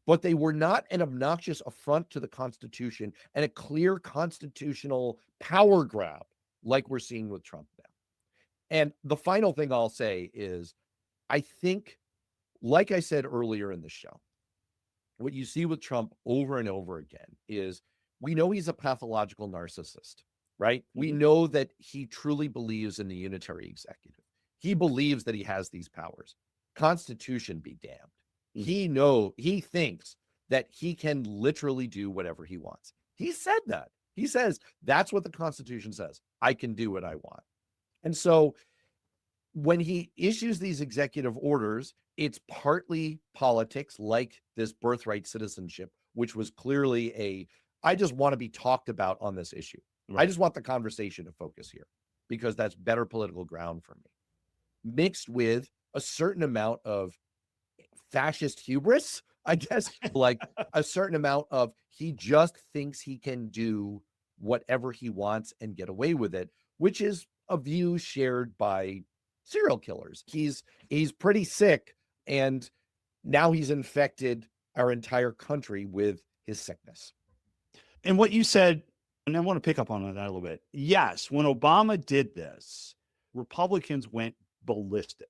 but they were not an obnoxious affront to the Constitution and a clear constitutional power grab like we're seeing with Trump now. And the final thing I'll say is, I think, like I said earlier in the show, what you see with Trump over and over again is we know he's a pathological narcissist, right? We know that he truly believes in the unitary executive. He believes that he has these powers. Constitution be damned. Mhm. He thinks that he can literally do whatever he wants. He said that. He says that's what the Constitution says. I can do what I want. And so when he issues these executive orders, it's partly politics, like this birthright citizenship, which was clearly I just want to be talked about on this issue. I Right. just want the conversation to focus here because that's better political ground for me, mixed with a certain amount of fascist hubris, I guess, like a certain amount of he just thinks he can do whatever he wants and get away with it, which is a view shared by serial killers. He's pretty sick, and now he's infected our entire country with his sickness. And what you said, and I want to pick up on that a little bit. Yes, when Obama did this, Republicans went ballistic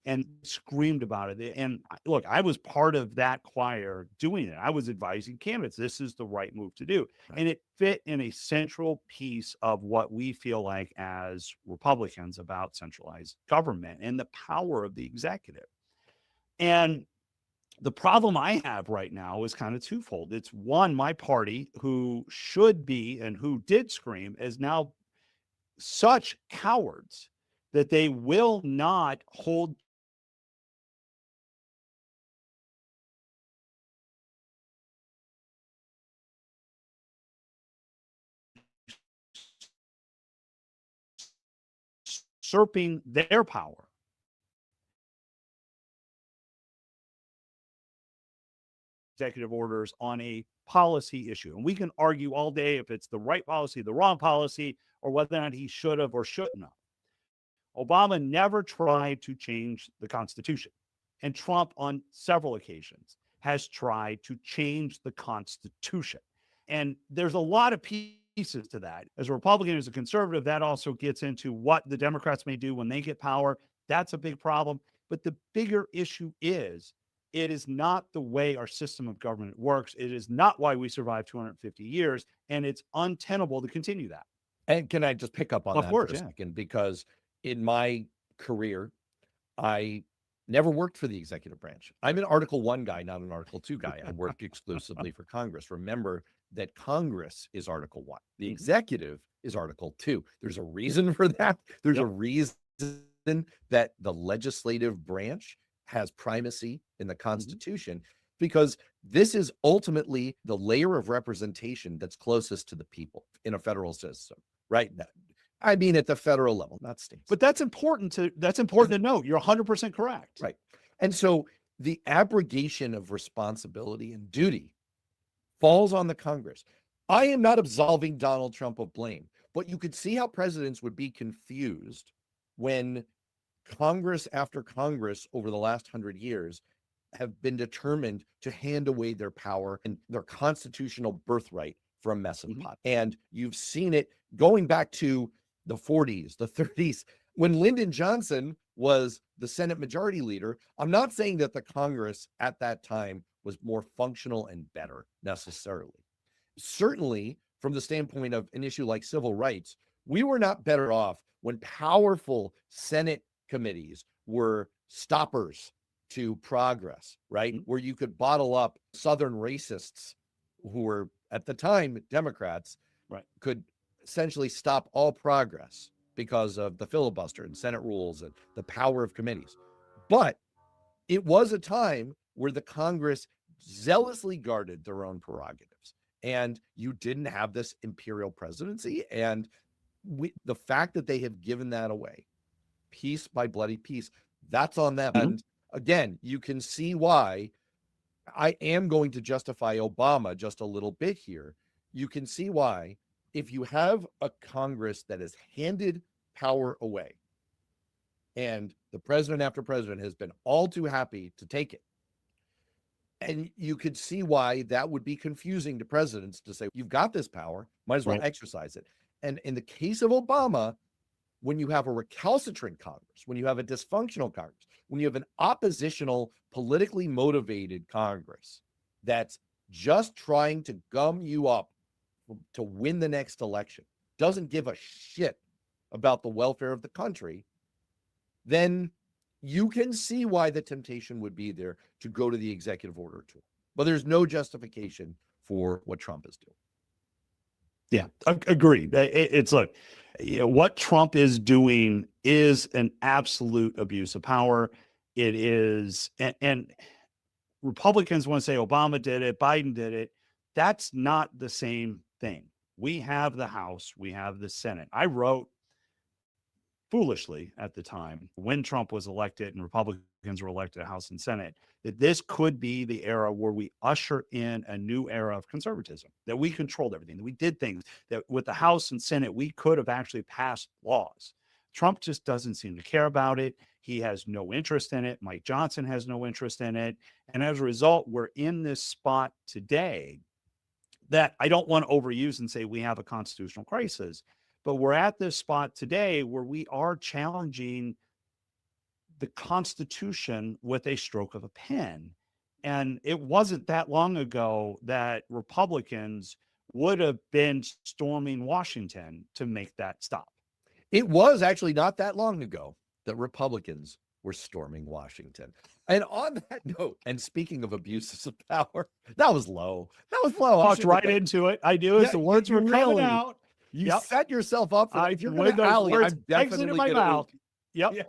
and screamed about it. And look, I was part of that choir doing it. I was advising candidates, this is the right move to do. Right. And it fit in a central piece of what we feel like as Republicans about centralized government and the power of the executive. And the problem I have right now is kind of twofold. It's one, my party, who should be and who did scream, is now such cowards that they will not hold usurping their power. Executive orders on a policy issue. And we can argue all day if it's the right policy, the wrong policy, or whether or not he should have or shouldn't have. Obama never tried to change the Constitution. And Trump, on several occasions, has tried to change the Constitution. And there's a lot of pieces to that. As a Republican, as a conservative, that also gets into what the Democrats may do when they get power. That's a big problem. But the bigger issue is it is not the way our system of government works. It is not why we survived 250 years. And it's untenable to continue that. And can I just pick up on Of that course, for a yeah. second? Because in my career, I never worked for the executive branch. I'm an Article 1 guy, not an Article 2 guy. I work exclusively for Congress. Remember that Congress is Article 1. The Mhm. executive is Article 2. There's a reason for that. There's a Yep. reason that the legislative branch has primacy in the Constitution because this is ultimately the layer of representation that's closest to the people in a federal system, right? I mean, at the federal level, not states. But that's important to note. You're 100% correct. Right. And so the abrogation of responsibility and duty falls on the Congress. I am not absolving Donald Trump of blame, but you could see how presidents would be confused when Congress after Congress over the last 100 years have been determined to hand away their power and their constitutional birthright for a mess of pot. And you've seen it going back to the 40s, the 30s, when Lyndon Johnson was the Senate Majority Leader. I'm not saying that the Congress at that time was more functional and better necessarily. Certainly, from the standpoint of an issue like civil rights, we were not better off when powerful Senate committees were stoppers to progress, right? Where you could bottle up Southern racists who were at the time Democrats, right, could essentially stop all progress because of the filibuster and Senate rules and the power of committees. But it was a time where the Congress zealously guarded their own prerogatives, and you didn't have this imperial presidency. And the fact that they have given that away piece by bloody piece, that's on them. And again, you can see why I am going to justify Obama just a little bit here. You can see why, if you have a Congress that has handed power away and the president after president has been all too happy to take it, and you could see why that would be confusing to presidents to say, you've got this power, might as well exercise it. And in the case of Obama, when you have a recalcitrant Congress, when you have a dysfunctional Congress, when you have an oppositional, politically motivated Congress that's just trying to gum you up to win the next election, doesn't give a shit about the welfare of the country, then you can see why the temptation would be there to go to the executive order tool. But there's no justification for what Trump is doing. Yeah, agreed. It's look, what Trump is doing is an absolute abuse of power. It is, and Republicans want to say Obama did it, Biden did it. That's not the same thing. We have the House, we have the Senate. I wrote foolishly at the time when Trump was elected and Republicans were elected to House and Senate, that this could be the era where we usher in a new era of conservatism, that we controlled everything, that we did things, that with the House and Senate, we could have actually passed laws. Trump just doesn't seem to care about it. He has no interest in it. Mike Johnson has no interest in it. And as a result, we're in this spot today that I don't want to overuse and say we have a constitutional crisis, but we're at this spot today where we are challenging the Constitution with a stroke of a pen. And it wasn't that long ago that Republicans would have been storming Washington to make that stop. It was actually not that long ago that Republicans were storming Washington. And on that note, and speaking of abuses of power, that was low. That was low. Walked right into it. I do. As the words were coming out. You set yourself up for that. If you're going to alley, I'm definitely my mouth. Yep. Yeah.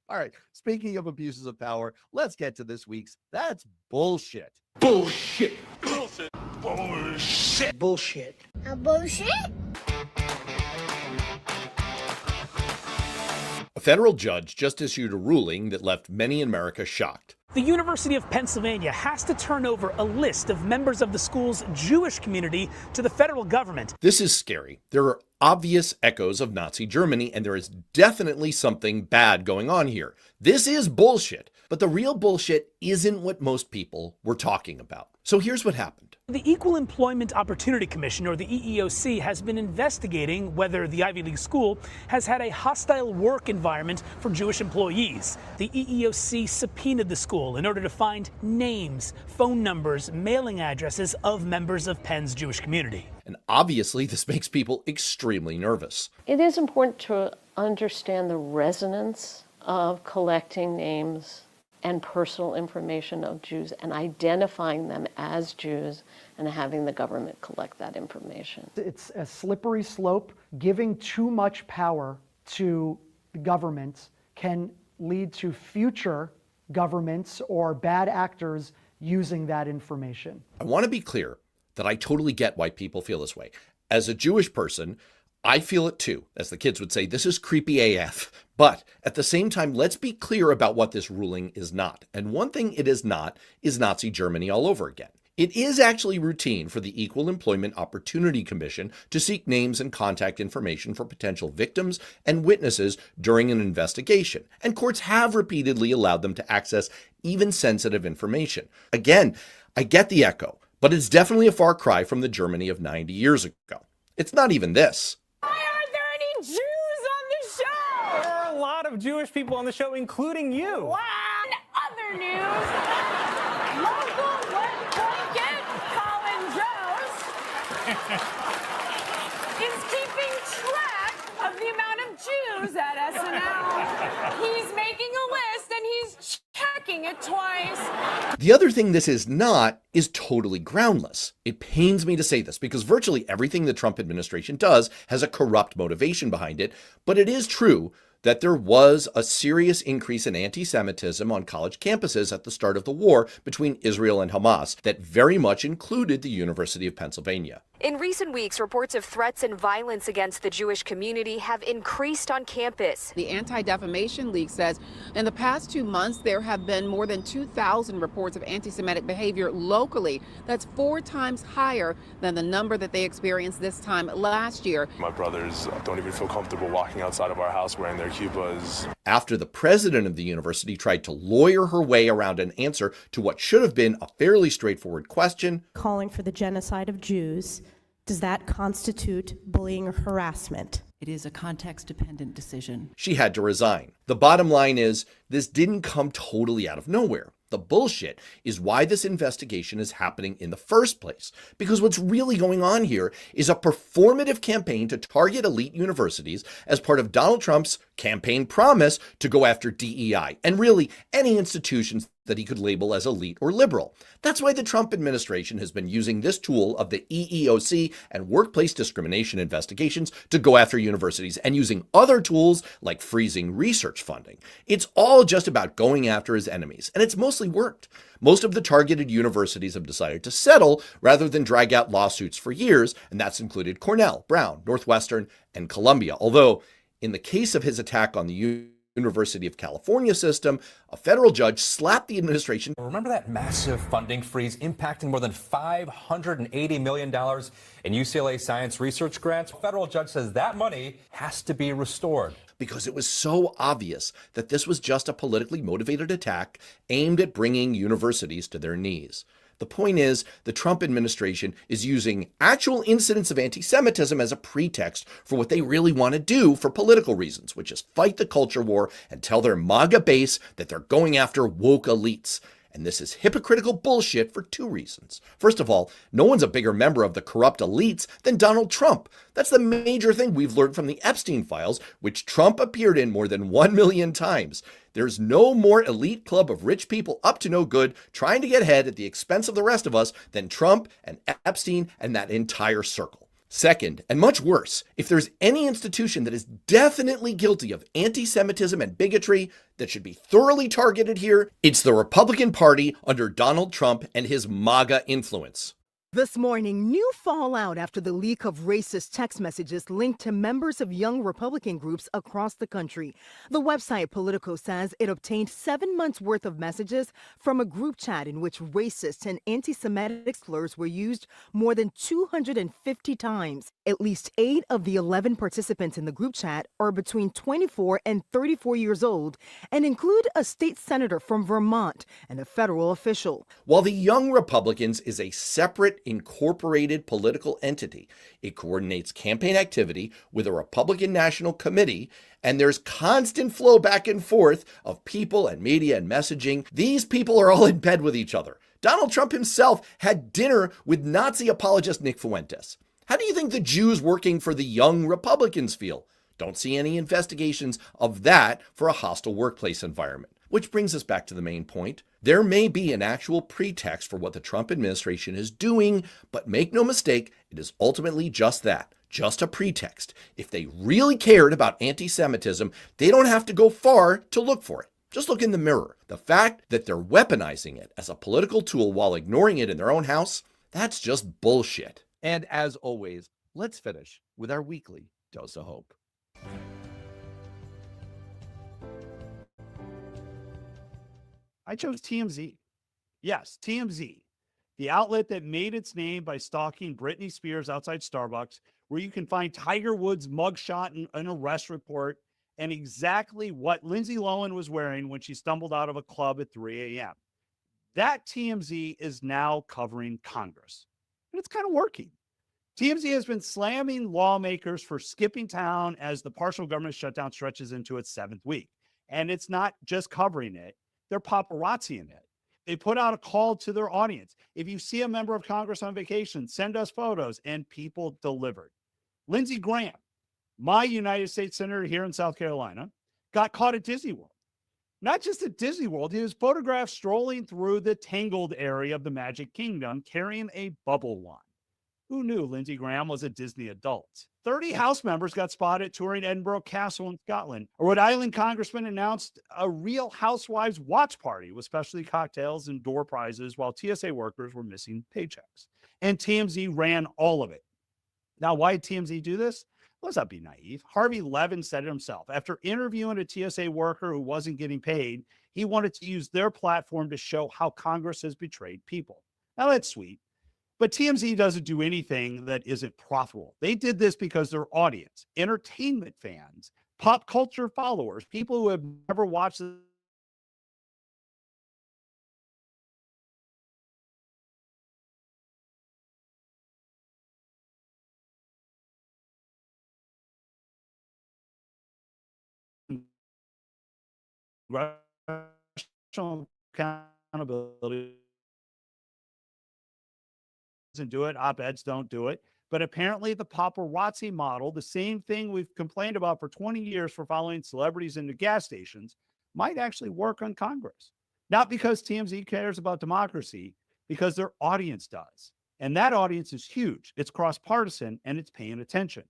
All right. Speaking of abuses of power, let's get to this week's That's Bullshit. Bullshit. Bullshit. Bullshit. Bullshit. A bullshit? A federal judge just issued a ruling that left many in America shocked. The University of Pennsylvania has to turn over a list of members of the school's Jewish community to the federal government. This is scary. There are obvious echoes of Nazi Germany, and there is definitely something bad going on here. This is bullshit, but the real bullshit isn't what most people were talking about. So here's what happened. The Equal Employment Opportunity Commission, or the EEOC, has been investigating whether the Ivy League school has had a hostile work environment for Jewish employees. The EEOC subpoenaed the school in order to find names, phone numbers, mailing addresses of members of Penn's Jewish community. And obviously, this makes people extremely nervous. It is important to understand the resonance of collecting names and personal information of Jews and identifying them as Jews and having the government collect that information. It's a slippery slope. Giving too much power to the government can lead to future governments or bad actors using that information. I want to be clear that I totally get why people feel this way. As a Jewish person, I feel it too. As the kids would say, this is creepy AF. But at the same time, let's be clear about what this ruling is not. And one thing it is not is Nazi Germany all over again. It is actually routine for the Equal Employment Opportunity Commission to seek names and contact information for potential victims and witnesses during an investigation. And courts have repeatedly allowed them to access even sensitive information. Again, I get the echo, but it's definitely a far cry from the Germany of 90 years ago. It's not even this. Why aren't there any Jews on the show? There are a lot of Jewish people on the show, including you. Wow. In other news, local wet blanket Colin Jost is keeping track of the amount of Jews at SNL. He's making a list and he's checking it twice. The other thing this is not is totally groundless. It pains me to say this because virtually everything the Trump administration does has a corrupt motivation behind it, but it is true that there was a serious increase in anti-Semitism on college campuses at the start of the war between Israel and Hamas that very much included the University of Pennsylvania. In recent weeks, reports of threats and violence against the Jewish community have increased on campus. The Anti-Defamation League says in the past 2 months, there have been more than 2,000 reports of anti-Semitic behavior locally. That's 4 times higher than the number that they experienced this time last year. My brothers don't even feel comfortable walking outside of our house wearing their kippahs. After the president of the university tried to lawyer her way around an answer to what should have been a fairly straightforward question. Calling for the genocide of Jews, does that constitute bullying or harassment? It is a context-dependent decision. She had to resign. The bottom line is, this didn't come totally out of nowhere. The bullshit is why this investigation is happening in the first place. Because what's really going on here is a performative campaign to target elite universities as part of Donald Trump's campaign promise to go after DEI and really any institutions that he could label as elite or liberal. That's why the Trump administration has been using this tool of the EEOC and workplace discrimination investigations to go after universities and using other tools like freezing research funding. It's all just about going after his enemies, and it's mostly worked. Most of the targeted universities have decided to settle rather than drag out lawsuits for years, and that's included Cornell, Brown, Northwestern, and Columbia. Although, in the case of his attack on the University of California system, a federal judge slapped the administration. Remember that massive funding freeze impacting more than $580 million in UCLA science research grants? A federal judge says that money has to be restored. Because it was so obvious that this was just a politically motivated attack aimed at bringing universities to their knees. The point is, the Trump administration is using actual incidents of anti-Semitism as a pretext for what they really want to do for political reasons, which is fight the culture war and tell their MAGA base that they're going after woke elites. And this is hypocritical bullshit for two reasons. First of all, no one's a bigger member of the corrupt elites than Donald Trump. That's the major thing we've learned from the Epstein files, which Trump appeared in more than 1 million times. There's no more elite club of rich people up to no good trying to get ahead at the expense of the rest of us than Trump and Epstein and that entire circle. Second, and much worse, if there's any institution that is definitely guilty of anti-Semitism and bigotry that should be thoroughly targeted here, it's the Republican Party under Donald Trump and his MAGA influence. This morning, new fallout after the leak of racist text messages linked to members of young Republican groups across the country. The website Politico says it obtained 7 months' worth of messages from a group chat in which racist and anti-Semitic slurs were used more than 250 times. At least 8 of the 11 participants in the group chat are between 24 and 34 years old and include a state senator from Vermont and a federal official. While the Young Republicans is a separate incorporated political entity, it coordinates campaign activity with a Republican National Committee, and there's constant flow back and forth of people and media and messaging. These people are all in bed with each other. Donald Trump himself had dinner with Nazi apologist Nick Fuentes. How do you think the Jews working for the Young Republicans feel? Don't see any investigations of that for a hostile workplace environment. Which brings us back to the main point. There may be an actual pretext for what the Trump administration is doing, but make no mistake, it is ultimately just that, just a pretext. If they really cared about anti-Semitism, they don't have to go far to look for it. Just look in the mirror. The fact that they're weaponizing it as a political tool while ignoring it in their own house, that's just bullshit. And as always, let's finish with our weekly dose of hope. I chose TMZ. Yes, TMZ, the outlet that made its name by stalking Britney Spears outside Starbucks, where you can find Tiger Woods' mugshot and an arrest report, and exactly what Lindsay Lohan was wearing when she stumbled out of a club at 3 a.m. That TMZ is now covering Congress, and it's kind of working. TMZ has been slamming lawmakers for skipping town as the partial government shutdown stretches into its 7th week. And it's not just covering it. They're paparazziing it. They put out a call to their audience. If you see a member of Congress on vacation, send us photos, and people delivered. Lindsey Graham, my United States Senator here in South Carolina, got caught at Disney World. Not just at Disney World, he was photographed strolling through the Tangled area of the Magic Kingdom carrying a bubble wand. Who knew Lindsey Graham was a Disney adult? 30 House members got spotted touring Edinburgh Castle in Scotland. A Rhode Island congressman announced a Real Housewives watch party with specialty cocktails and door prizes while TSA workers were missing paychecks. And TMZ ran all of it. Now, why did TMZ do this? Let's not be naive. Harvey Levin said it himself. After interviewing a TSA worker who wasn't getting paid, he wanted to use their platform to show how Congress has betrayed people. Now, that's sweet. But TMZ doesn't do anything that isn't profitable. They did this because their audience, entertainment fans, pop culture followers, people who have never watched congressional accountability doesn't do it. Op-eds don't do it. But apparently the paparazzi model, the same thing we've complained about for 20 years for following celebrities into gas stations, might actually work on Congress. Not because TMZ cares about democracy, because their audience does. And that audience is huge. It's cross-partisan and it's paying attention.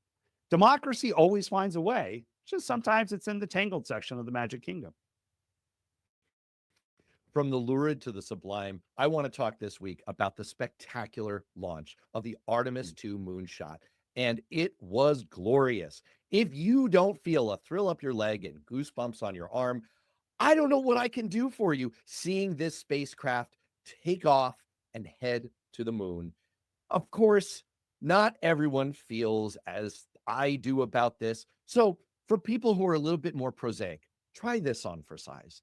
Democracy always finds a way, just sometimes it's in the tangled section of the Magic Kingdom. From the lurid to the sublime, I want to talk this week about the spectacular launch of the Artemis 2 moonshot. And it was glorious. If you don't feel a thrill up your leg and goosebumps on your arm, I don't know what I can do for you seeing this spacecraft take off and head to the moon. Of course, not everyone feels as I do about this. So for people who are a little bit more prosaic, try this on for size.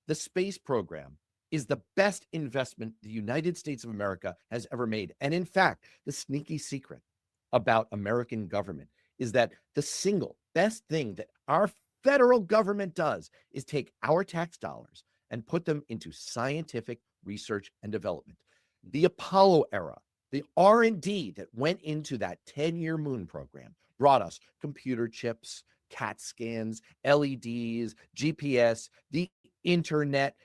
The space program is the best investment the United States of America has ever made. And in fact, the sneaky secret about American government is that the single best thing that our federal government does is take our tax dollars and put them into scientific research and development. The Apollo era, the R&D that went into that 10-year moon program brought us computer chips, CAT scans, LEDs, GPS, the internet.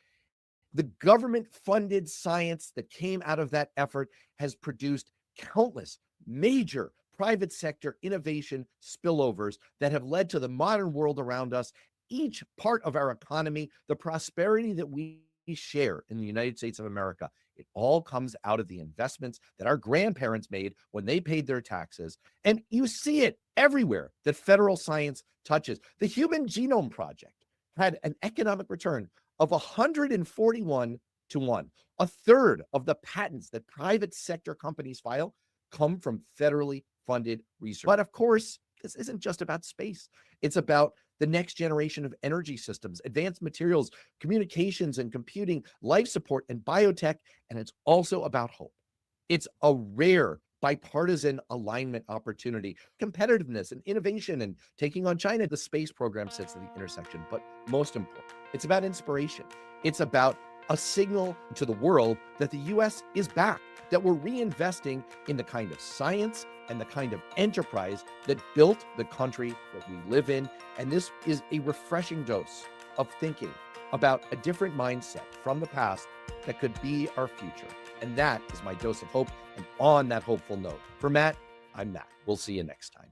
The government-funded science that came out of that effort has produced countless major private sector innovation spillovers that have led to the modern world around us, each part of our economy, the prosperity that we share in the United States of America. It all comes out of the investments that our grandparents made when they paid their taxes. And you see it everywhere that federal science touches. The Human Genome Project had an economic return of 141 to 1. A third of the patents that private sector companies file come from federally funded research. But of course, this isn't just about space. It's about the next generation of energy systems, advanced materials, communications and computing, life support and biotech. And it's also about hope. It's a rare bipartisan alignment opportunity, competitiveness and innovation and taking on China. The space program sits at the intersection, but most important, it's about inspiration. It's about a signal to the world that the US is back, that we're reinvesting in the kind of science and the kind of enterprise that built the country that we live in. And this is a refreshing dose of thinking about a different mindset from the past that could be our future. And that is my dose of hope. And on that hopeful note, for Matt, I'm Matt. We'll see you next time.